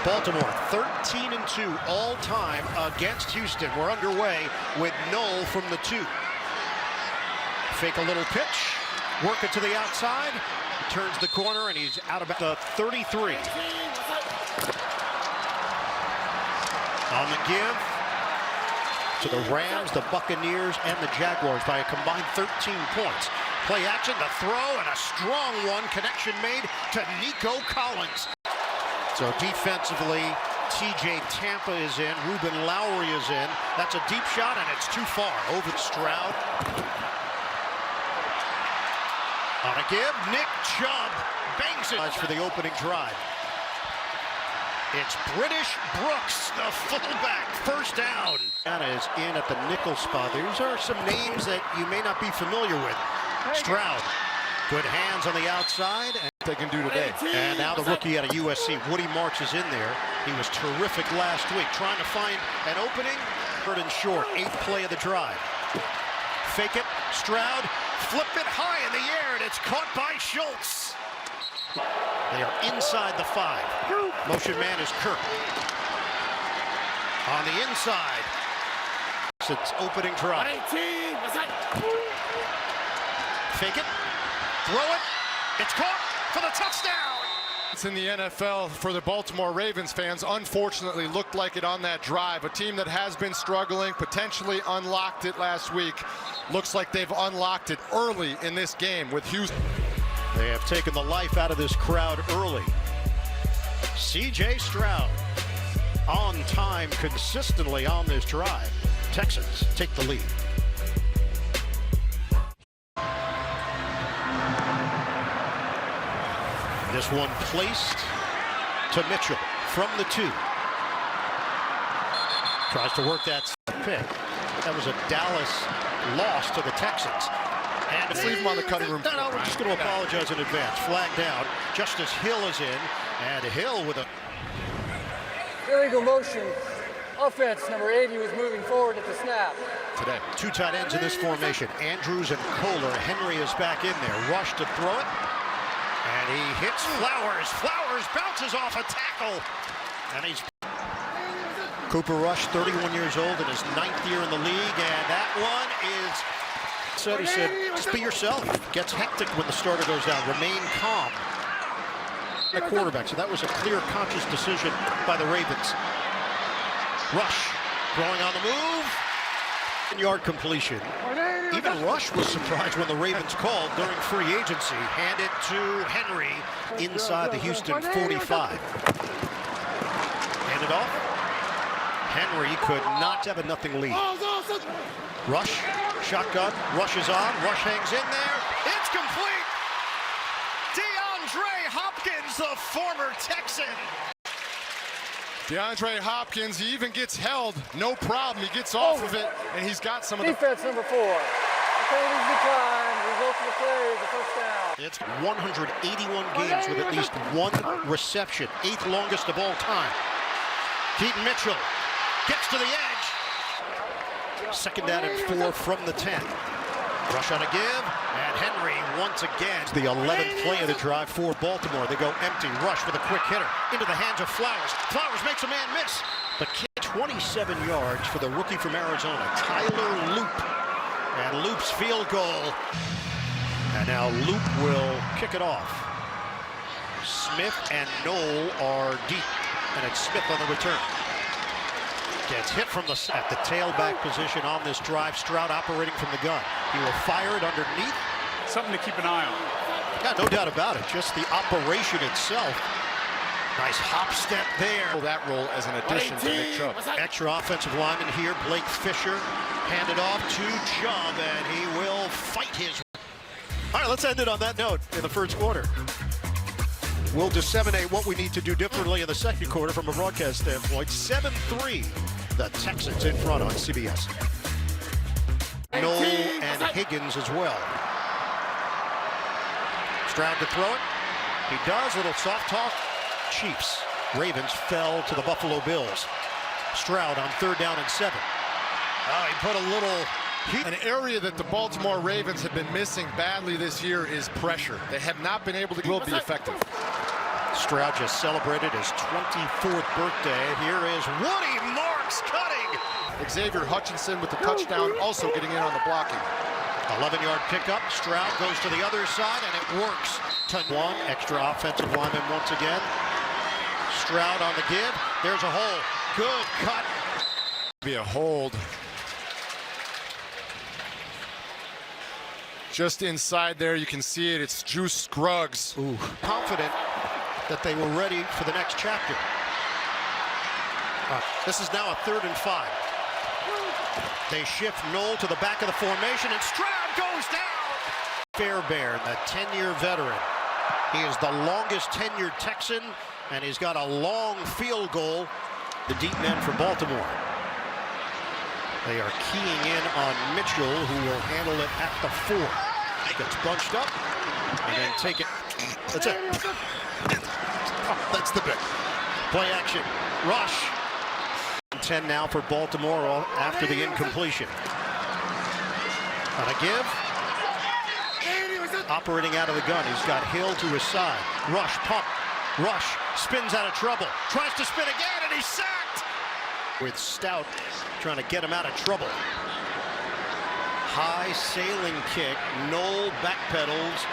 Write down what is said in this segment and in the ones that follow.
Baltimore 13-2 all time against Houston. We're underway with Knoll from the 2. Fake a little pitch, work it to the outside, turns the corner, and he's out about the 33. On the give to the Rams, the Buccaneers, and the Jaguars by a combined 13 points. Play action, the throw, and a strong one. Connection made to Nico Collins. So defensively, TJ Tampa is in, Ruben Lowry is in. That's a deep shot, and it's too far. Over Stroud. On a give, Nick Chubb bangs it for the opening drive. It's British Brooks, the fullback, first down. Anna is in at the nickel spot. These are some names that you may not be familiar with. Stroud, good hands on the outside. And they can do today. And now the rookie out of USC, Woody Marks, is in there. He was terrific last week, trying to find an opening. Third and short, 8th play of the drive. Fake it, Stroud, flip it high in the air, and it's caught by Schultz. They are inside the 5. Motion man is Kirk. On the inside. Since opening drive. Fake it. Throw it. It's caught for the touchdown. It's in the NFL for the Baltimore Ravens fans. Unfortunately, looked like it on that drive. A team that has been struggling, potentially unlocked it last week. Looks like they've unlocked it early in this game with Houston. They have taken the life out of this crowd early. C.J. Stroud on time consistently on this drive. Texans take the lead. This one placed to Mitchell from the 2. Tries to work that pick. That was a Dallas loss to the Texans. And let's leave him on the cutting room floor. No, we're just going to apologize in advance. Flag down. Justice Hill is in, and Hill with a illegal motion. Offense number 80 was moving forward at the snap. Today, 2 tight ends in this formation. Andrews and Kohler. Henry is back in there. Rush to throw it, and he hits Flowers. Flowers bounces off a tackle, and he's Cooper Rush, 31 years old, in his 9th year in the league, and that one is. He said, just be yourself. Gets hectic when the starter goes down. Remain calm. The quarterback. So that was a clear, conscious decision by the Ravens. Rush throwing on the move. 10-yard completion. Even Rush was surprised when the Ravens called during free agency. Handed to Henry inside the Houston 45. Handed off. Henry could not have a nothing lead. Rush, shotgun, Rush is on, Rush hangs in there, it's complete! DeAndre Hopkins, the former Texan. DeAndre Hopkins, he even gets held, no problem, he gets off of it, and he's got some of the... Defense number 4. Penalties decline, result of the play is a first down. It's 181 games with at least 1 reception, 8th longest of all time. Keaton Mitchell gets to the edge. 2nd down and 4 from the 10. Rush on a give, and Henry once again. The 11th play of the drive for Baltimore. They go empty. Rush with a quick hitter into the hands of Flowers. Flowers makes a man miss, but 27 yards for the rookie from Arizona, Tyler Loop. And Loop's field goal. And now Loop will kick it off. Smith and Knoll are deep, and it's Smith on the return. Gets hit from at the tailback position on this drive. Stroud operating from the gun. He will fire it underneath. Something to keep an eye on. Yeah, no doubt about it. Just the operation itself. Nice hop step there. That role as an addition to Nick Chubb. Extra offensive lineman here. Blake Fisher handed off to Chubb, and he will fight his. All right, let's end it on that note in the first quarter. We'll disseminate what we need to do differently in the second quarter from a broadcast standpoint. 7-3, the Texans in front on CBS. Knoll and Higgins as well. Stroud to throw it. He does. Little soft talk. Chiefs. Ravens fell to the Buffalo Bills. Stroud on 3rd down and 7. Oh, he put a little... An area that the Baltimore Ravens have been missing badly this year is pressure. They have not been able to be effective. Stroud just celebrated his 24th birthday. Here is Woody Marks cutting. Xavier Hutchinson with the touchdown, also getting in on the blocking. 11-yard pickup. Stroud goes to the other side, and it works. One extra offensive lineman once again. Stroud on the give. There's a hole. Good cut. Be a hold. Just inside there, you can see it. It's Juice Scruggs. Ooh. Confident that they were ready for the next chapter. This is now a 3rd and 5. They shift Knoll to the back of the formation, and Stroud goes down. Fairbairn, the 10-year veteran. He is the longest tenured Texan, and he's got a long field goal. The deep men for Baltimore. They are keying in on Mitchell, who will handle it at the 4. Gets bunched up, and then take it. That's it. Oh, that's the bit. Play action. Rush. 10 now for Baltimore after the incompletion. On a give. Operating out of the gun. He's got Hill to his side. Rush, pump. Rush spins out of trouble. Tries to spin again, and he's sacked. With Stout trying to get him out of trouble. High sailing kick. Knoll backpedals.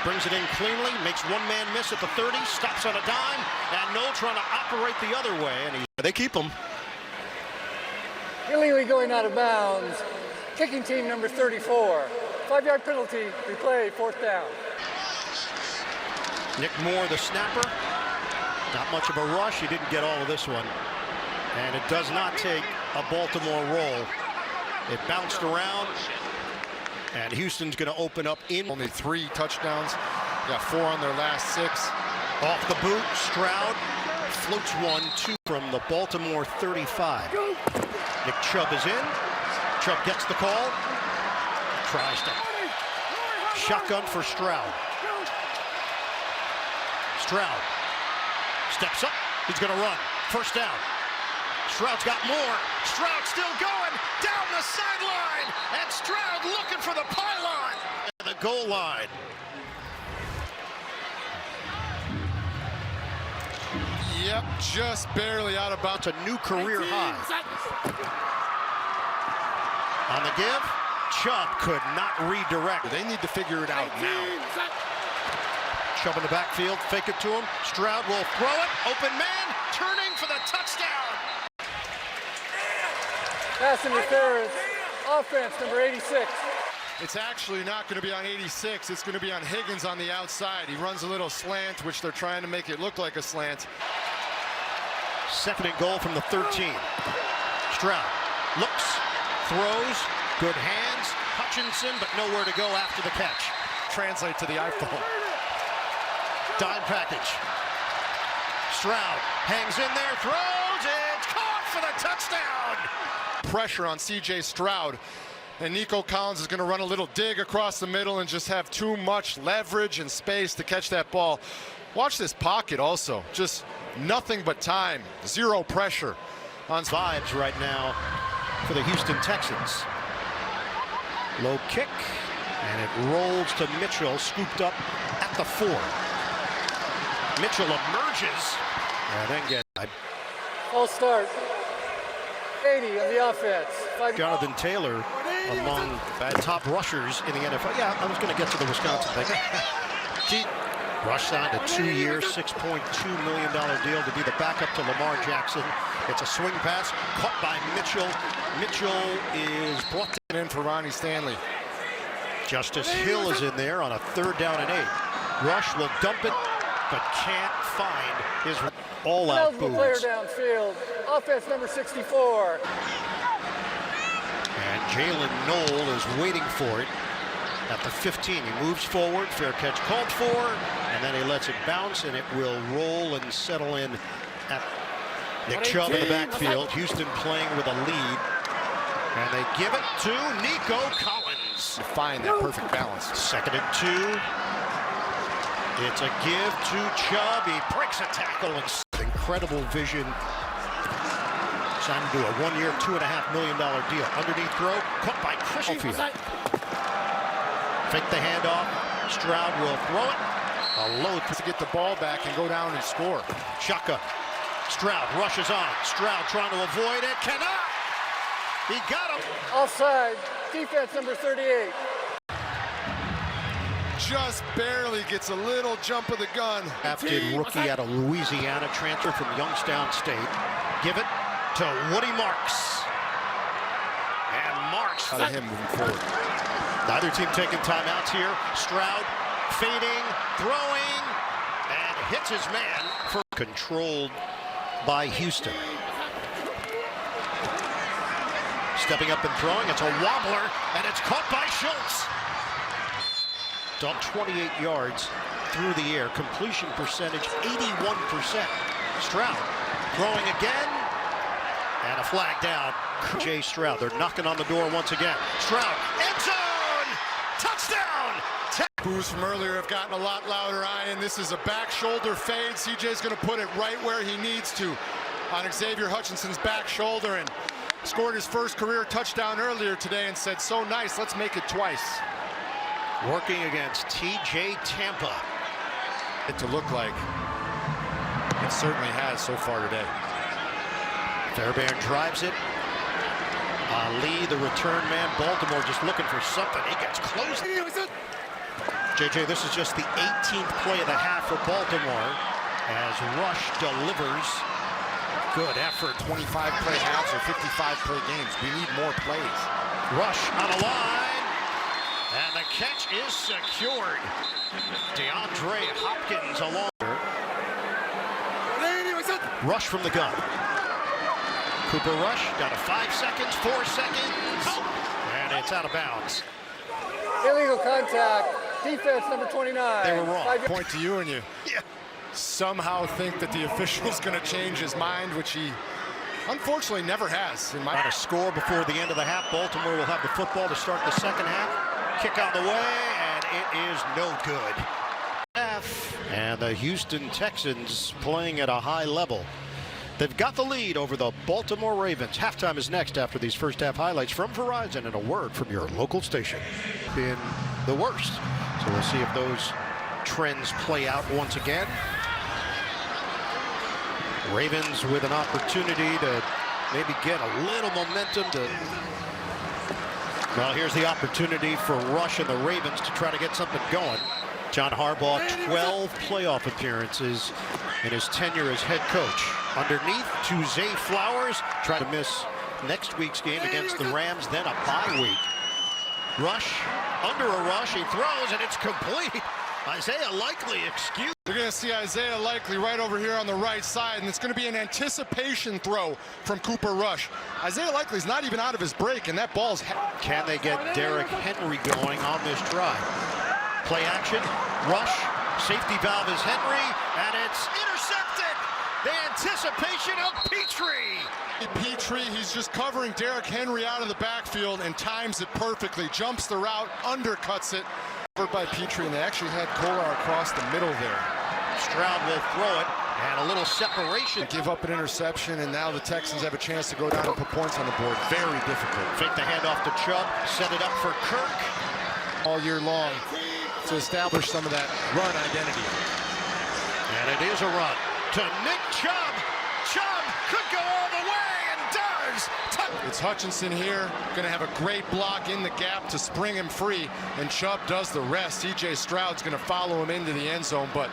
Brings it in cleanly. Makes one man miss at the 30. Stops on a dime. And Knoll trying to operate the other way. And they keep him. Illegally going out of bounds. Kicking team number 34. 5-yard penalty. Replay, 4th down. Nick Moore, the snapper. Not much of a rush. He didn't get all of this one. And it does not take a Baltimore roll. It bounced around. And Houston's going to open up in. Only 3 touchdowns. Got 4 on their last 6. Off the boot, Stroud floats 1-2 from the Baltimore 35. Nick Chubb is in. Chubb gets the call. Tries to shotgun for Stroud. Stroud steps up. He's going to run. 1st down. Stroud's got more. Stroud still going down the sideline. And Stroud looking for the pylon. And the goal line. Yep, just barely out of bounds. It's a new career high. On the give, Chubb could not redirect. They need to figure it out now. Chubb in the backfield, fake it to him. Stroud will throw it. Open man, turning for the touchdown. Pass interference. Offense number 86. It's actually not going to be on 86. It's going to be on Higgins on the outside. He runs a little slant, which they're trying to make it look like a slant. 2nd and goal from the 13. Stroud looks, throws, good hands. Hutchinson, but nowhere to go after the catch. Translate to the iPhone. Dime package. Stroud hangs in there, throws, it's caught for the touchdown. Pressure on C.J. Stroud. And Nico Collins is going to run a little dig across the middle and just have too much leverage and space to catch that ball. Watch this pocket also. Just nothing but time. 0 pressure on vibes right now for the Houston Texans. Low kick, and it rolls to Mitchell, scooped up at the 4. Mitchell emerges, and then gets. False start. 80 on the offense. Jonathan Taylor among the top rushers in the NFL. Yeah, I was going to get to the Wisconsin thing. Rush signed a 2-year, $6.2 million deal to be the backup to Lamar Jackson. It's a swing pass caught by Mitchell. Mitchell is brought in for Ronnie Stanley. Justice Hill is in there on a 3rd down and 8. Rush will dump it, but can't find his all-out boots. Player downfield. Offense number 64. And Jalen Knoll is waiting for it at the 15. He moves forward, fair catch called for, and then he lets it bounce, and it will roll and settle in at Nick Chubb in the backfield. Houston playing with a lead, and they give it to Nico Collins. Find that perfect balance. 2nd and 2. It's a give to Chubb. He breaks a tackle and incredible vision. Signed to a 1-year, $2.5 million deal. Underneath throw, caught by Christian. Fake the handoff. Stroud will throw it. A load to get the ball back and go down and score. Shaka. Stroud rushes on. Stroud trying to avoid it. Cannot. He got him. Offside. Defense number 38. Just barely gets a little jump of the gun. Drafted rookie out of Louisiana, transfer from Youngstown State. Give it to Woody Marks. And Marks out of him moving forward. Neither team taking timeouts here. Stroud fading, throwing, and hits his man. For controlled by Houston. Stepping up and throwing. It's a wobbler, and it's caught by Schultz. On 28 yards through the air. Completion percentage 81%. Stroud throwing again. And a flag down. Jay Stroud. They're knocking on the door once again. Stroud. End zone! Touchdown! Boos from earlier have gotten a lot louder, Ian. This is a back shoulder fade. CJ's going to put it right where he needs to on Xavier Hutchinson's back shoulder, and scored his first career touchdown earlier today and said, so nice, let's make it twice. Working against TJ Tampa. It to look like it certainly has so far today. Fairbairn drives it. Ali, the return man. Baltimore just looking for something. He gets close. JJ, this is just the 18th play of the half for Baltimore as Rush delivers. Good effort. 25 play halves or 55 play games. We need more plays. Rush on a line. And the catch is secured. DeAndre Hopkins along. Rush from the gun. Cooper Rush down to 5 seconds, 4 seconds. And it's out of bounds. Illegal contact. Defense number 29. They were wrong. Point to you, and you somehow think that the official's going to change his mind, which he unfortunately never has. On a score before the end of the half. Baltimore will have the football to start the second half. Kick out the way, and it is no good. And the Houston Texans playing at a high level. They've got the lead over the Baltimore Ravens. Halftime is next after these first half highlights from Verizon and a word from your local station. Been the worst. So we'll see if those trends play out once again. Ravens with an opportunity to maybe get a little momentum to. Well, here's the opportunity for Rush and the Ravens to try to get something going. John Harbaugh, 12 playoff appearances in his tenure as head coach. Underneath to Zay Flowers, trying to miss next week's game against the Rams, then a bye week. Rush, under a rush, he throws, and it's complete. Isaiah Likely excused. You're going to see Isaiah Likely right over here on the right side, and it's going to be an anticipation throw from Cooper Rush. Isaiah Likely's not even out of his break, and that ball's... Can they get Derrick Henry going on this drive? Play action, Rush, safety valve is Henry, and it's intercepted. The anticipation of Petrie. Petrie, he's just covering Derrick Henry out of the backfield and times it perfectly. Jumps the route, undercuts it. Covered by Petrie, and they actually had Kolar across the middle there. Stroud will throw it, and a little separation. Give up an interception, and now the Texans have a chance to go down and put points on the board. Very difficult. Fake the handoff to Chubb, set it up for Kirk. All year long to establish some of that run identity. And it is a run to Nick Chubb. Chubb could go all the way and does. It's Hutchinson here, going to have a great block in the gap to spring him free, and Chubb does the rest. CJ Stroud's going to follow him into the end zone, but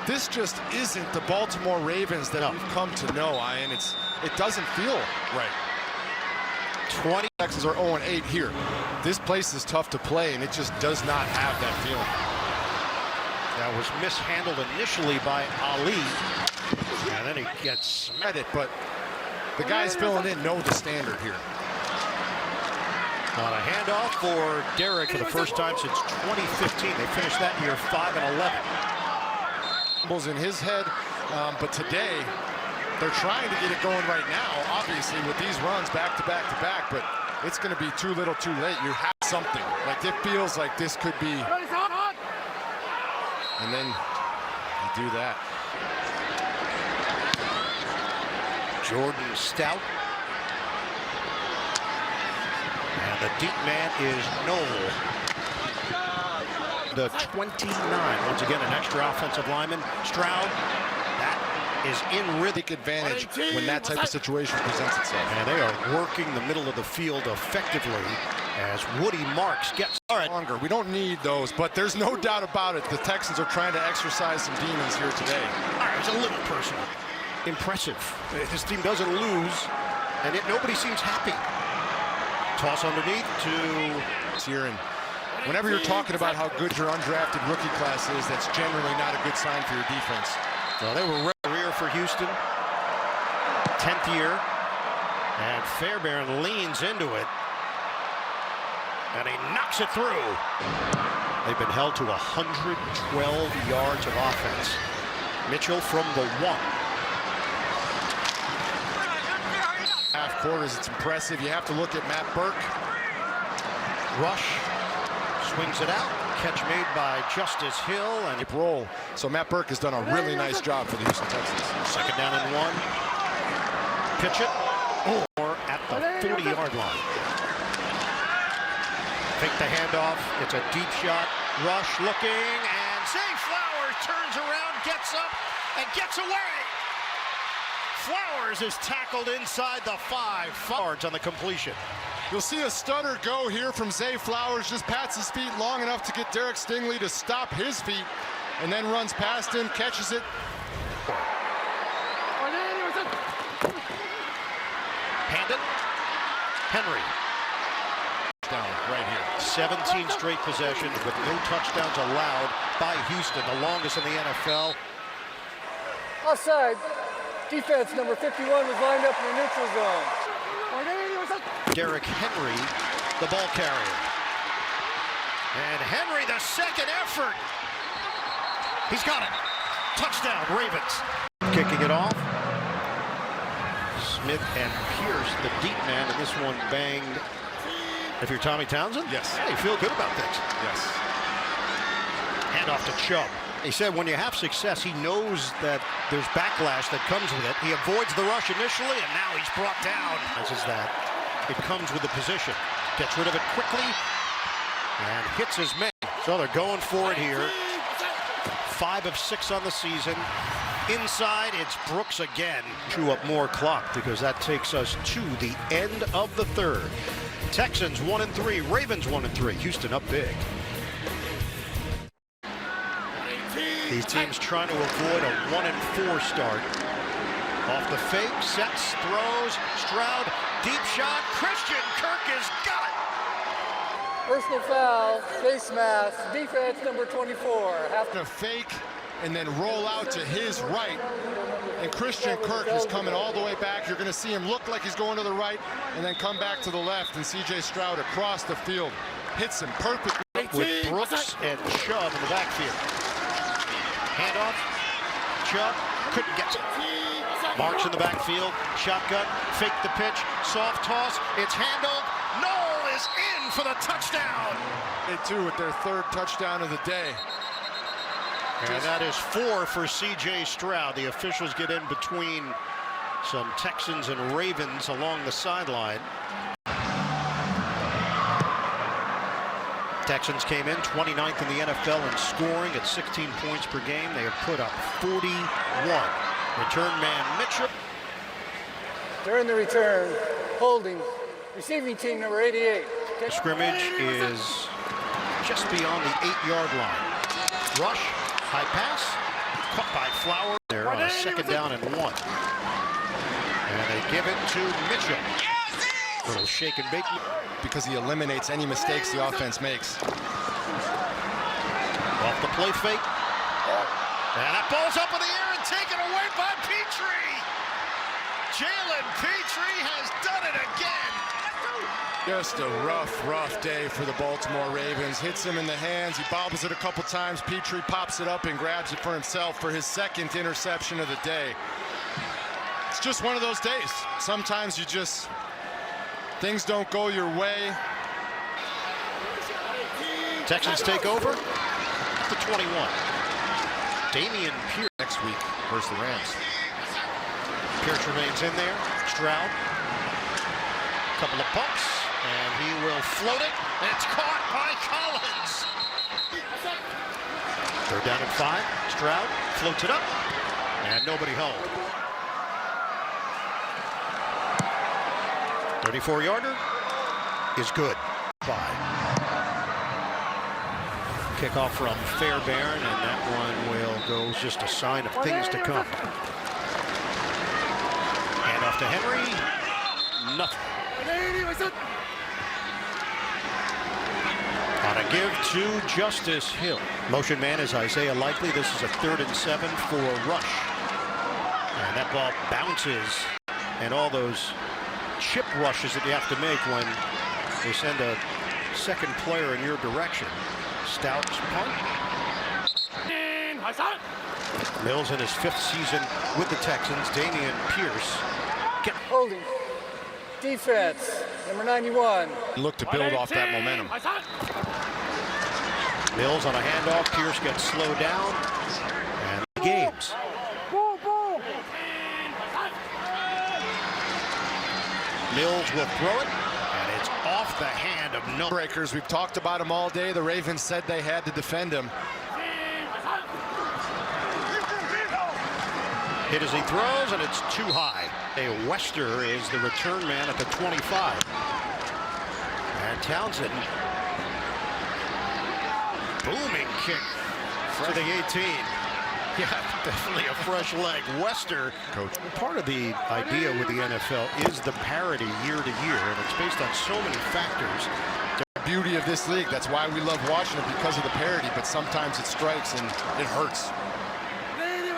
this just isn't the Baltimore Ravens that we've come to know, Ian. It doesn't feel right. 20 Texans are 0-8 here. This place is tough to play, and it just does not have that feeling. That was mishandled initially by Ali, and then he gets at it, but the guys filling in know the standard here. On a handoff for Derrick for the first time since 2015. They finished that year 5-11. Fumbles in his head, but today they're trying to get it going right now, obviously, with these runs back to back to back, but it's going to be too little too late. You have something. Like, it feels like this could be. And then you do that. Jordan Stout. And the deep man is Noel. The 29. Once again, an extra offensive lineman. Stroud. That is in rhythm. Advantage when that type of situation presents itself. And they are working the middle of the field effectively as Woody Marks gets longer. We don't need those, but there's no doubt about it. The Texans are trying to exercise some demons here today. All right, it's a little personal. Impressive. This team doesn't lose, and yet nobody seems happy. Toss underneath to here, and whenever you're talking about how good your undrafted rookie class is, that's generally not a good sign for your defense. Well, they were career for Houston. 10th year, and Fairbairn leans into it, and he knocks it through. They've been held to 112 yards of offense. Mitchell from the 1. Half quarters, it's impressive. You have to look at Matt Burke. Rush swings it out. Catch made by Justice Hill, and roll. So Matt Burke has done a really nice job for the Houston Texans. Second down and 1. Pitch it. Or at the 40-yard line. Fake the handoff. It's a deep shot. Rush looking, and Zay Flowers turns around, gets up, and gets away. Flowers is tackled inside the 5 yards on the completion. You'll see a stutter go here from Zay Flowers, just pats his feet long enough to get Derek Stingley to stop his feet, and then runs past him, catches it. Handed. Henry. Down right here. 17 straight possessions with no touchdowns allowed by Houston, the longest in the NFL. Offside. Defense number 51 was lined up in the neutral zone. Derrick Henry, the ball carrier. And Henry, the second effort. He's got it. Touchdown, Ravens. Kicking it off. Smith and Pierce, the deep man, and this one banged. If you're Tommy Townsend? Yes. Hey, you feel good about things. Yes. Hand off to Chubb. He said when you have success, he knows that there's backlash that comes with it. He avoids the rush initially, and now he's brought down. This is that. It comes with the position. Gets rid of it quickly and hits his man. So they're going for it here. 5 of 6 on the season. Inside, it's Brooks again. Chew up more clock because that takes us to the end of the 3rd. Texans 1-3, Ravens 1-3. Houston up big. These teams trying to avoid a 1-4 start. Off the fake, sets, throws, Stroud, deep shot. Christian Kirk has got it. Personal foul, face mask, defense number 24. A fake and then roll out to his right. And Christian Kirk is coming all the way back. You're going to see him look like he's going to the right and then come back to the left. And C.J. Stroud across the field hits him perfectly. With Brooks and Chubb in the backfield. Handoff. Chubb couldn't get it. Marks in the backfield. Shotgun. Fake the pitch. Soft toss. It's handled. Knoll is in for the touchdown. They too with their 3rd touchdown of the day. And that is 4 for C.J. Stroud. The officials get in between some Texans and Ravens along the sideline. Texans came in 29th in the NFL in scoring at 16 points per game. They have put up 41. Return man Mitchell. During the return, holding, receiving team number 88. The scrimmage is just beyond the 8-yard line. Rush, high pass, caught by Flowers. There on a 2nd down and 1. And they give it to Mitchell. Little shake and bake. Because he eliminates any mistakes the offense makes. Off the play fake. And that ball's up in the air and taken away by Petrie. Jalen Petrie has done it again. Just a rough day for the Baltimore Ravens. Hits him in the hands. He bobbles it a couple times. Petrie pops it up and grabs it for himself for his 2nd interception of the day. It's just one of those days. Sometimes things don't go your way. Texans take over at the 21. Damian Pierce next week versus the Rams. Pierce remains in there. Stroud. Couple of pumps, and he will float it, and it's caught by Collins. Third down and 5. Stroud floats it up, and nobody home. 34-yarder is good. 5. Kickoff from Fairbairn, and that one will go just a sign of things to come. Hand off to Henry. Nothing. On a give to Justice Hill. Motion man is Isaiah Likely. This is a 3rd and 7 for Rush. And that ball bounces, and all those chip rushes that you have to make when they send a second player in your direction. Stout's punt. Mills in his 5th season with the Texans. Damian Pierce. Holding. Defense, number 91. Look to build off that momentum. Mills on a handoff. Pierce gets slowed down. And the games. Mills will throw it, and it's off the hand of no Breakers. We've talked about him all day. The Ravens said they had to defend him. Hit as he throws, and it's too high. A Wester is the return man at the 25. And Townsend, booming kick to the 18. Yeah, definitely a fresh leg. Wester, coach. Part of the idea with the NFL is the parity year to year, and it's based on so many factors. The beauty of this league, that's why we love watching it, because of the parity, but sometimes it strikes and it hurts.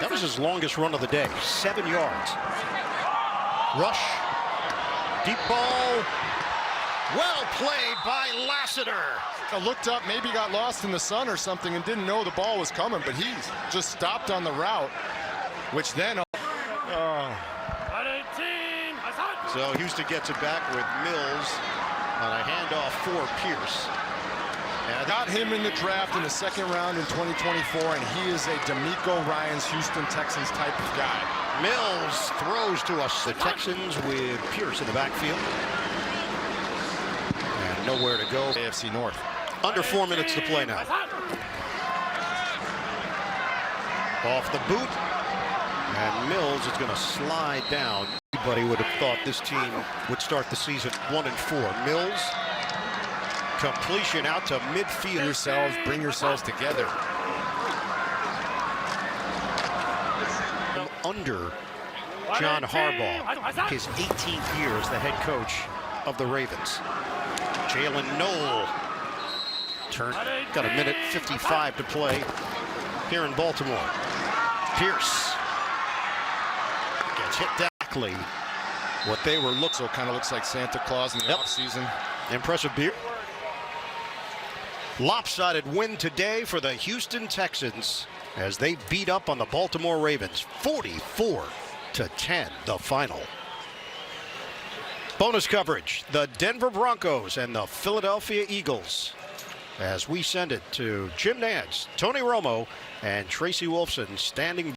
That was his longest run of the day, 7 yards. Rush, deep ball, well played by Lassiter. I looked up, maybe got lost in the sun or something and didn't know the ball was coming, but he just stopped on the route, which then... So Houston gets it back with Mills on a handoff for Pierce. And got him in the draft in the 2nd round in 2024, and he is a D'Amico Ryans Houston Texans type of guy. Mills throws to us. The Texans with Pierce in the backfield. And nowhere to go. AFC North. Under 4 minutes to play now. Off the boot. And Mills is going to slide down. Anybody would have thought this team would start the season 1-4. Mills. Completion out to midfield. Bring yourselves together. Under John Harbaugh, his 18th year as the head coach of the Ravens. Jalen Noel got a minute 55 to play here in Baltimore. Pierce gets hit exactly what they were looking. So kind of looks like Santa Claus in the offseason. Impressive beer. Lopsided win today for the Houston Texans as they beat up on the Baltimore Ravens. 44-10, the final. Bonus coverage, the Denver Broncos and the Philadelphia Eagles. As we send it to Jim Nantz, Tony Romo, and Tracy Wolfson standing